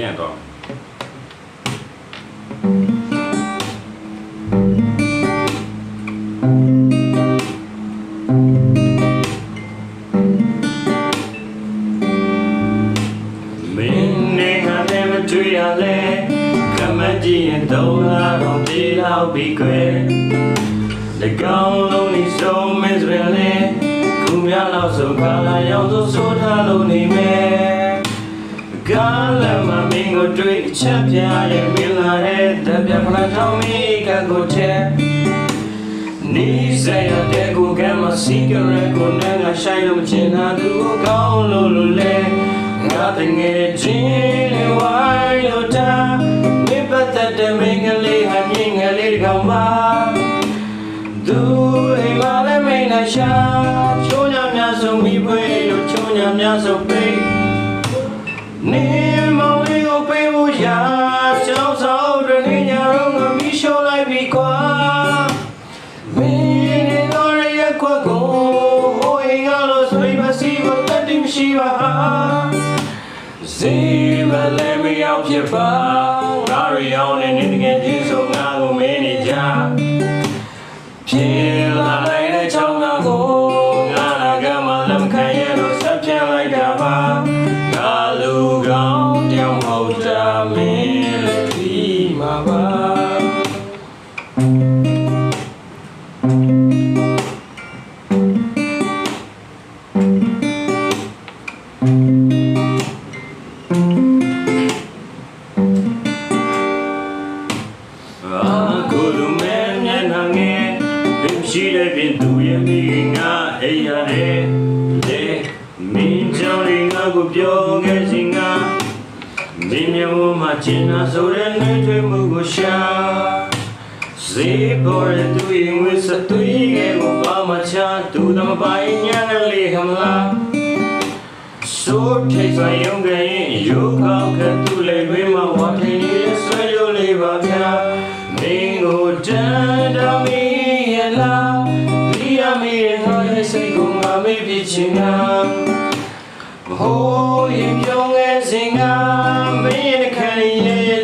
ရင်တော့တွေ့ရလဲကမကြည့်ရင်တော့လာတော့ပြေတော့ပြီးခွဲလက်ကောင်းလုံးနေဆုံးမစရင်လဲခုများတော့ဆိုခါလာရောက်ဆိုထားလို့နေမယ်ကားလည်းမမင်းကိုတွေ့ချက်ပြရဲ့မင်းလာတဲ့တပ်ပြဖလားထောင်းမိကကိုချက်နေစရတဲ့ကိုကမစီကရကိုနဲ့ငါဆိုင်လို့ချင်တာသူကိုကောင်းလို့လဲငါတငယ်ချင်းလေးဝိုင်းလို့တာမိပတ်တဲ့မင်းကလေးဟာမြင့်ငယ်လေးကောင်မသူအိမ်မှာလည်းမင်းနဲ့ရှာချိုးညများဆုံးမိဖွေးလို့ချိုးညများဆုံးပေးနေမောင်လေးကိုပေးဖို့ရာကျောင်းဆောင်တွင်ညရောငါမီးရှို့လိုက်ပြီကွာမင်းနေတော့ရခွက်ကိုဟိုအိမ်ကလို့ဆွေးပါစီဖို့တတ်တယ်မရှိပါစေမလဲမရောက်ဖြစ်ပါငါရအောင်နဲ့နေငယ်ကြီးဆိုငါကိုမင်းနေကြဖြစ်လာလိုက်တဲ့ချောင်းငါကိုငါလာကမှလက်မခံရလို့ဆက်ပြန်လိုက်တာပါငါလူကောင်းတောင်ဟုတ်တာမင်းလည်းပြီးမှာပါရှိတဲ့ပြင်သူရဲ့မိငါအိမ်ရတယ်လေမင်းကြောင့်ငါကိုပြောခဲ့စီငါဒီမျိုးမှာချင်နာဆိုတဲ့နေတွေ့မှုကိုရှာစေပေါ်တဲ့သူရင်ဝစ်စသွေးရဲ့ဘာမှချသူသမပိုင်ညာလေးဟမလားဆိုထိတ်ဆိုင်ရုံကရင်ရုပ်ကောက်ကသူ့လည်းဝေးမှာဝါထင်းရဲ့ဆွဲရိုးလေးပါဗျာမင်းကိုတန်းတော်မီရဲ့လားဒီအမေရဲ့စိတ်ကိုငါမေ့ပြချင်တာဟိုးရင်ပြုံးငယ်စင်ကမင်းရဲ့ခန္ဓာရဲ့